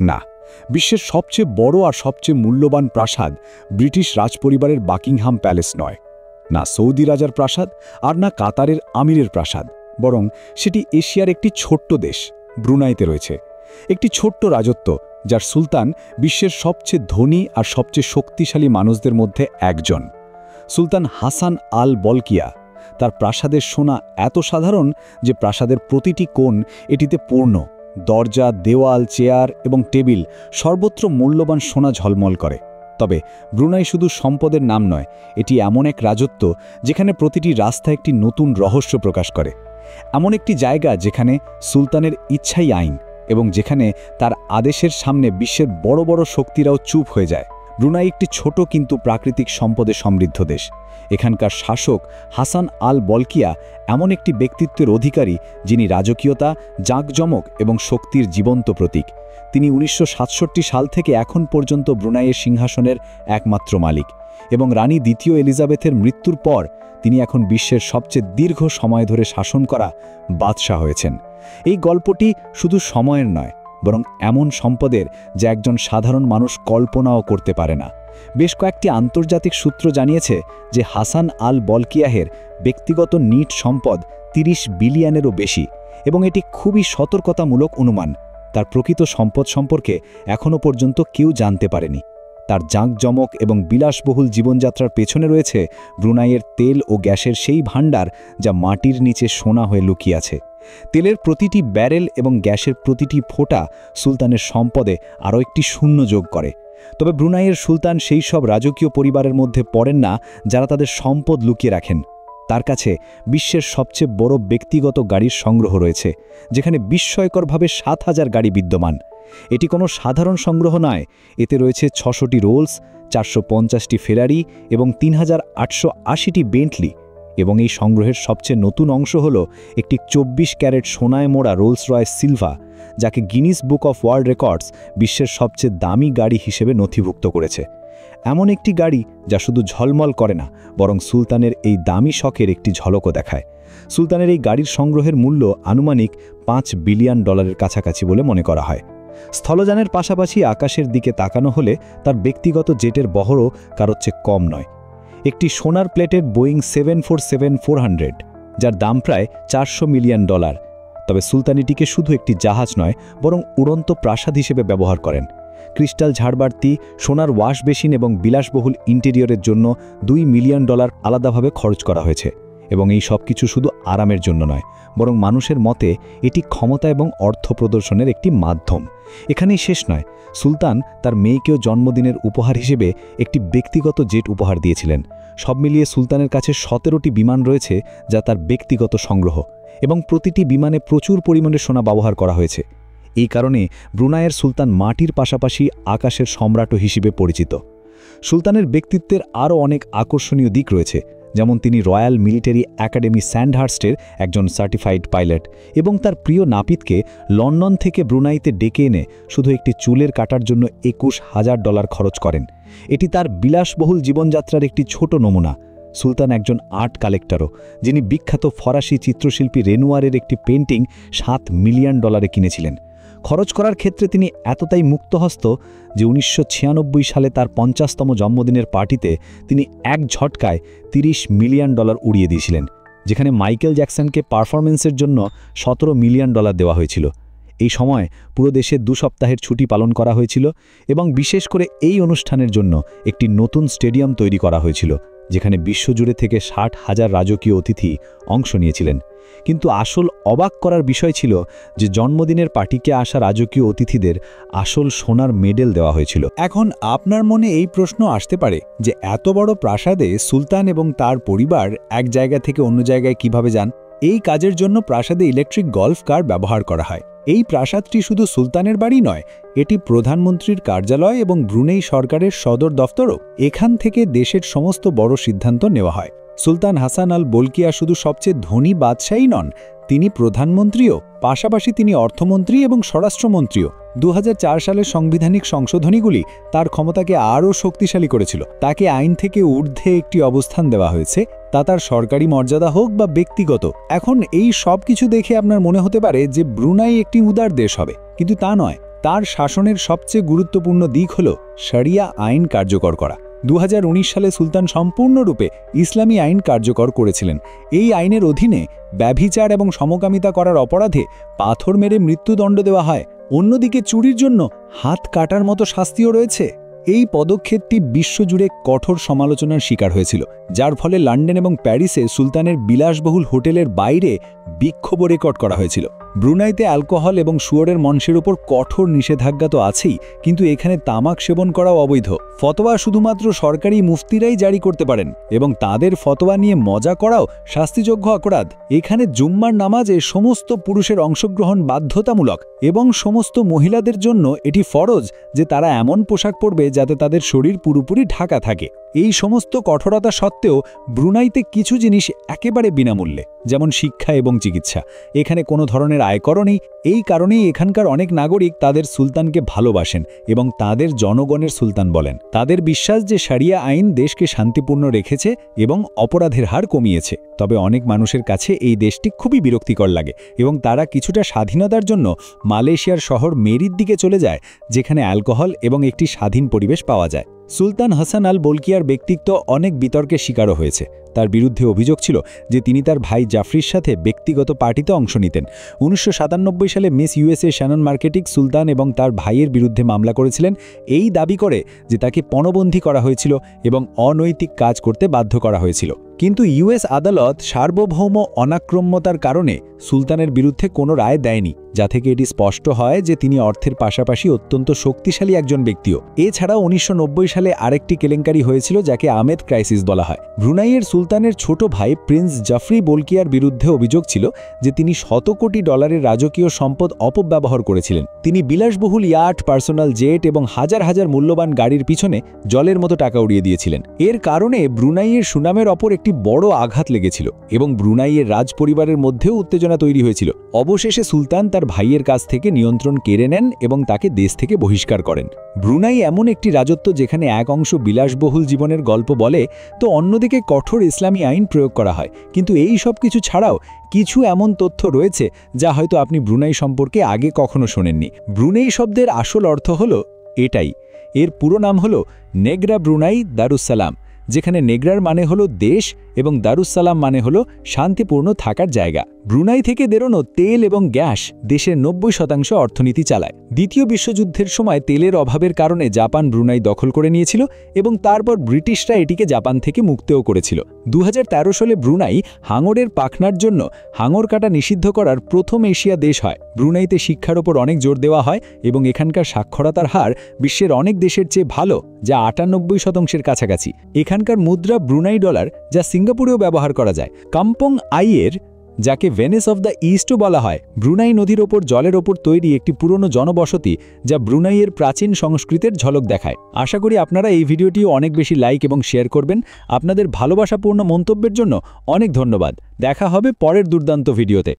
না, বিশ্বের সবচেয়ে বড় আর সবচেয়ে মূল্যবান প্রাসাদ ব্রিটিশ রাজপরিবারের বাকিংহাম প্যালেস নয়, না সৌদি রাজার প্রাসাদ আর না কাতারের আমিরের প্রাসাদ, বরং সেটি এশিয়ার একটি ছোট্ট দেশ ব্রুনাইতে রয়েছে। একটি ছোট্ট রাজত্ব যার সুলতান বিশ্বের সবচেয়ে ধনী আর সবচেয়ে শক্তিশালী মানুষদের মধ্যে একজন, সুলতান হাসান আল বলকিয়া। তার প্রাসাদের সোনা এত সাধারণ যে প্রাসাদের প্রতিটি কোণ এটিতে পূর্ণ, দরজা, দেওয়াল, চেয়ার এবং টেবিল সর্বত্র মূল্যবান সোনা ঝলমল করে। তবে ব্রুনাই শুধু সম্পদের নাম নয়, এটি এমন এক রাজত্ব যেখানে প্রতিটি রাস্তা একটি নতুন রহস্য প্রকাশ করে, এমন একটি জায়গা যেখানে সুলতানের ইচ্ছাই আইন এবং যেখানে তার আদেশের সামনে বিশ্বের বড় বড় শক্তিরাও চুপ হয়ে যায়। ব্রুনাই একটি ছোট কিন্তু প্রাকৃতিক সম্পদে সমৃদ্ধ দেশ। এখানকার শাসক হাসান আল বলকিয়া এমন একটি ব্যক্তিত্বের অধিকারী যিনি রাজকীয়তা, জাঁকজমক এবং শক্তির জীবন্ত প্রতীক। তিনি 1967 সাল থেকে এখন পর্যন্ত ব্রুনাইয়ের সিংহাসনের একমাত্র মালিক এবং রানী দ্বিতীয় এলিজাবেথের মৃত্যুর পর তিনি এখন বিশ্বের সবচেয়ে দীর্ঘ সময় ধরে শাসন করা বাদশাহ হয়েছেন। এই গল্পটি শুধু সময়ের নয়, বরং এমন সম্পদের যা একজন সাধারণ মানুষ কল্পনাও করতে পারে না। বেশ কয়েকটি আন্তর্জাতিক সূত্র জানিয়েছে যে হাসান আল বলকিয়াহের ব্যক্তিগত নিট সম্পদ 30 বিলিয়নেরও বেশি এবং এটি খুবই সতর্কতামূলক অনুমান। তার প্রকৃত সম্পদ সম্পর্কে এখনও পর্যন্ত কেউ জানতে পারেনি। তার জাঁকজমক এবং বিলাসবহুল জীবনযাত্রার পেছনে রয়েছে ব্রুনাইয়ের তেল ও গ্যাসের সেই ভাণ্ডার যা মাটির নিচে সোনা হয়ে লুকিয়ে আছে। তেলের প্রতিটি ব্যারেল এবং গ্যাসের প্রতিটি ফোঁটা সুলতানের সম্পদে আরও একটি শূন্য যোগ করে। তবে ব্রুনাইয়ের সুলতান সেই সব রাজকীয় পরিবারের মধ্যে পড়েন না যারা তাদের সম্পদ লুকিয়ে রাখেন। তার কাছে বিশ্বের সবচেয়ে বড় ব্যক্তিগত গাড়ির সংগ্রহ রয়েছে, যেখানে বিস্ময়করভাবে 7000 গাড়ি বিদ্যমান। এটি কোনো সাধারণ সংগ্রহ নয়, এতে রয়েছে 600টি রোলস, 450টি ফেরারি এবং 3880টি বেন্টলি। এবং এই সংগ্রহের সবচেয়ে নতুন অংশ হল একটি 24 ক্যারেট সোনায় মোড়া রোলস রয়েস সিলভা, যাকে Guinness book of world records বিশ্বের সবচেয়ে দামি গাড়ি হিসেবে নথিভুক্ত করেছে। এমন একটি গাড়ি যা শুধু ঝলমল করে না, বরং সুলতানের এই দামি শখের একটি ঝলকও দেখায়। সুলতানের এই গাড়ির সংগ্রহের মূল্য আনুমানিক $5 বিলিয়ন কাছাকাছি বলে মনে করা হয়। স্থলযানের পাশাপাশি আকাশের দিকে তাকানো হলে তার ব্যক্তিগত জেটের বহরও কারোর চেয়ে কম নয়। একটি সোনার প্লেটের বোয়িং 747-400, যার দাম প্রায় $400 মিলিয়ন। তবে সুলতানিটিকে শুধু একটি জাহাজ নয়, বরং উড়ন্ত প্রাসাদ হিসেবে ব্যবহার করেন। ক্রিস্টাল ঝাড়বাতি, সোনার ওয়াশ বেসিন এবং বিলাসবহুল ইন্টেরিয়রের জন্য $2 মিলিয়ন আলাদাভাবে খরচ করা হয়েছে। এবং এই সব কিছু শুধু আরামের জন্য নয়, বরং মানুষের মতে এটি ক্ষমতা এবং অর্থ প্রদর্শনের একটি মাধ্যম। এখানেই শেষ নয়, সুলতান তার মেয়েকেও জন্মদিনের উপহার হিসেবে একটি ব্যক্তিগত জেট উপহার দিয়েছিলেন। সব মিলিয়ে সুলতানের কাছে 17টি বিমান রয়েছে যা তার ব্যক্তিগত সংগ্রহ, এবং প্রতিটি বিমানে প্রচুর পরিমাণে সোনা ব্যবহার করা হয়েছে। এই কারণে ব্রুনাইয়ের সুলতান মাটির পাশাপাশি আকাশের সম্রাটও হিসেবে পরিচিত। সুলতানের ব্যক্তিত্বের আরও অনেক আকর্ষণীয় দিক রয়েছে, যেমন তিনি রয়্যাল মিলিটারি একাডেমি স্যান্ডহার্স্টের একজন সার্টিফাইড পাইলট এবং তার প্রিয় নাপিতকে লন্ডন থেকে ব্রুনাইতে ডেকে এনে শুধু একটি চুলের কাটার জন্য $21,000 খরচ করেন। এটি তার বিলাসবহুল জীবনযাত্রার একটি ছোট নমুনা। সুলতান একজন আর্ট কালেক্টরও, যিনি বিখ্যাত ফরাসি চিত্রশিল্পী রেনুয়ারের একটি পেন্টিং $7 মিলিয়ন কিনেছিলেন। খরচ করার ক্ষেত্রে তিনি এতটাই মুক্তহস্ত যে 1996 সালে তার 50তম জন্মদিনের পার্টিতে তিনি এক ঝটকায় $30 মিলিয়ন উড়িয়ে দিয়েছিলেন, যেখানে মাইকেল জ্যাকসনকে পারফরমেন্সের জন্য $17 মিলিয়ন দেওয়া হয়েছিল। এই সময় পুরো দেশে 2 সপ্তাহের ছুটি পালন করা হয়েছিল এবং বিশেষ করে এই অনুষ্ঠানের জন্য একটি নতুন স্টেডিয়াম তৈরি করা হয়েছিল, যেখানে বিশ্বজুড়ে থেকে 60,000 রাজকীয় অতিথি অংশ নিয়েছিলেন। কিন্তু আসল অবাক করার বিষয় ছিল যে জন্মদিনের পার্টিকে আসা রাজকীয় অতিথিদের আসল সোনার মেডেল দেওয়া হয়েছিল। এখন আপনার মনে এই প্রশ্ন আসতে পারে যে এত বড় প্রাসাদে সুলতান এবং তার পরিবার এক জায়গা থেকে অন্য জায়গায় কিভাবে যান? এই কাজের জন্য প্রাসাদে ইলেকট্রিক গল্ফ কার ব্যবহার করা হয়। এই প্রাসাদটি শুধু সুলতানের বাড়ি নয়, এটি প্রধানমন্ত্রীর কার্যালয় এবং ব্রুনেই সরকারের সদর দফতরও। এখান থেকে দেশের সমস্ত বড় সিদ্ধান্ত নেওয়া হয়। সুলতান হাসান আল বলকিয়া শুধু সবচেয়ে ধনী বাদশাহী নন, তিনি প্রধানমন্ত্রীও, পাশাপাশি তিনি অর্থমন্ত্রী এবং স্বরাষ্ট্রমন্ত্রীও। 2004 সালের সাংবিধানিক সংশোধনীগুলি তার ক্ষমতাকে আরও শক্তিশালী করেছিল। তাকে আইন থেকে ঊর্ধ্বে একটি অবস্থান দেওয়া হয়েছে, তা তার সরকারি মর্যাদা হোক বা ব্যক্তিগত। এখন এই সব কিছু দেখে আপনার মনে হতে পারে যে ব্রুনাই একটি উদার দেশ হবে, কিন্তু তা নয়। তার শাসনের সবচেয়ে গুরুত্বপূর্ণ দিক হল শরিয়া আইন কার্যকর করা। 2019 সালে সুলতান সম্পূর্ণরূপে ইসলামী আইন কার্যকর করেছিলেন। এই আইনের অধীনে ব্যভিচার এবং সমকামিতা করার অপরাধে পাথর মেরে মৃত্যুদণ্ড দেওয়া হয়। অন্যদিকে চুরির জন্য হাত কাটার মতো শাস্তিও রয়েছে। এই পদক্ষেপটি বিশ্বজুড়ে কঠোর সমালোচনার শিকার হয়েছিল, যার ফলে লন্ডন এবং প্যারিসে সুলতানের বিলাসবহুল হোটেলের বাইরে বিক্ষোভ রেকর্ড করা হয়েছিল। ব্রুনাইতে অ্যালকোহল এবং শুয়োরের মাংসের উপর কঠোর নিষেধাজ্ঞা তো আছেই, কিন্তু এখানে তামাক সেবন করাও অবৈধ। ফতোয়া শুধুমাত্র সরকারি মুফতিরাই জারি করতে পারেন এবং তাদের ফতোয়া নিয়ে মজা করাও শাস্তিযোগ্য অপরাধ। এখানে জুম্মার নামাজে সমস্ত পুরুষের অংশগ্রহণ বাধ্যতামূলক এবং সমস্ত মহিলাদের জন্য এটি ফরজ যে তারা এমন পোশাক পরবে যাতে তাদের শরীর পুরোপুরি ঢাকা থাকে। এই সমস্ত কঠোরতা সত্ত্বেও ব্রুনাইতে কিছু জিনিস একেবারে বিনামূল্যে, যেমন শিক্ষা এবং চিকিৎসা। এখানে কোনো ধরনের আয়করও নেই। এই কারণেই এখানকার অনেক নাগরিক তাদের সুলতানকে ভালোবাসেন এবং তাদের জনগণের সুলতান বলেন। তাদের বিশ্বাস যে শরিয়া আইন দেশকে শান্তিপূর্ণ রেখেছে এবং অপরাধের হার কমিয়েছে। তবে অনেক মানুষের কাছে এই দেশটি খুবই বিরক্তিকর লাগে এবং তারা কিছুটা স্বাধীনতার জন্য মালয়েশিয়ার শহর মেরির দিকে চলে যায়, যেখানে অ্যালকোহল এবং একটি স্বাধীন পরিবেশ পাওয়া যায়। সুলতান হাসান আল বলকিয়ার ব্যক্তিত্ব অনেক বিতর্কের শিকারও হয়েছে। তার বিরুদ্ধে অভিযোগ ছিল যে তিনি তার ভাই জাফরির সাথে ব্যক্তিগত পার্টিতে অংশ নিতেন। 1997 সালে মিস ইউএসএ শ্যানন মার্কেটিক সুলতান এবং তার ভাইয়ের বিরুদ্ধে মামলা করেছিলেন, এই দাবি করে যে তাকে পণবন্দী করা হয়েছিল এবং অনৈতিক কাজ করতে বাধ্য করা হয়েছিল। কিন্তু ইউএস আদালত সার্বভৌম অনাক্রম্যতার কারণে সুলতানের বিরুদ্ধে কোনো রায় দেয়নি, যা থেকে এটি স্পষ্ট হয় যে তিনি অর্থের পাশাপাশি অত্যন্ত শক্তিশালী একজন ব্যক্তিও। এছাড়াও 1990 সালে আরেকটি কেলেঙ্কারি হয়েছিল, যাকে আহমেদ ক্রাইসিস বলা হয়। ব্রুনাইয়ের সুলতানের ছোট ভাই প্রিন্স জাফরি বলকিয়ার বিরুদ্ধে অভিযোগ ছিল যে তিনি $100 কোটি রাজকীয় সম্পদ অপব্যবহার করেছিলেন। তিনি বিলাসবহুল ইয়াট, পার্সোনাল জেট এবং হাজার হাজার মূল্যবান গাড়ির পিছনে জলের মতো টাকা উড়িয়ে দিয়েছিলেন। এর কারণে ব্রুনাইয়ের সুনামের ওপর একটি বড় আঘাত লেগেছিল এবং ব্রুনাইয়ের রাজ পরিবারের মধ্যেও উত্তেজনা তৈরি হয়েছিল। অবশেষে সুলতান তার ভাইয়ের কাছ থেকে নিয়ন্ত্রণ কেড়ে নেন এবং তাকে দেশ থেকে বহিষ্কার করেন। ব্রুনাই এমন একটি রাজত্ব যেখানে এক অংশ বিলাসবহুল জীবনের গল্প বলে, তো অন্যদিকে কঠোর ইসলামী আইন প্রয়োগ করা হয়। কিন্তু এই সব কিছু ছাড়াও কিছু এমন তথ্য রয়েছে যা হয়তো আপনি ব্রুনাই সম্পর্কে আগে কখনো শোনেননি। ব্রুনাই শব্দের আসল অর্থ হলো এটাই। এর পুরো নাম হলো নেগ্রা ব্রুনাই দারুসালাম, যেখানে নেগ্রার মানে হলো দেশ এবং দারুসালাম মানে হলো শান্তিপূর্ণ থাকার জায়গা। ব্রুনাই থেকে বেরোনো তেল এবং গ্যাস দেশের 90% অর্থনীতি চালায়। দ্বিতীয় বিশ্বযুদ্ধের সময় তেলের অভাবের কারণে জাপান ব্রুনাই দখল করে নিয়েছিল এবং তারপর ব্রিটিশরা এটিকে জাপান থেকে মুক্তও করেছিল। 2013 সালে ব্রুনাই হাঙরের পাখনার জন্য হাঙর কাটা নিষিদ্ধ করার প্রথম এশিয়া দেশ হয়। ব্রুনাইতে শিক্ষার ওপর অনেক জোর দেওয়া হয় এবং এখানকার সাক্ষরতার হার বিশ্বের অনেক দেশের চেয়ে ভালো, যা 98% কাছাকাছি। এখানকার মুদ্রা ব্রুনাই ডলার, যা সিঙ্গাপুরেও ব্যবহার করা যায়। কাম্পং আইয়ের, যাকে ভেনিস অফ দ্য ইস্টও বলা হয়, ব্রুনাই নদীর ওপর জলের ওপর তৈরি একটি পুরনো জনবসতি, যা ব্রুনাইয়ের প্রাচীন সংস্কৃতির ঝলক দেখায়। আশা করি আপনারা এই ভিডিওটিও অনেক বেশি লাইক এবং শেয়ার করবেন। আপনাদের ভালোবাসাপূর্ণ মন্তব্যের জন্য অনেক ধন্যবাদ। দেখা হবে পরের দুর্দান্ত ভিডিওতে।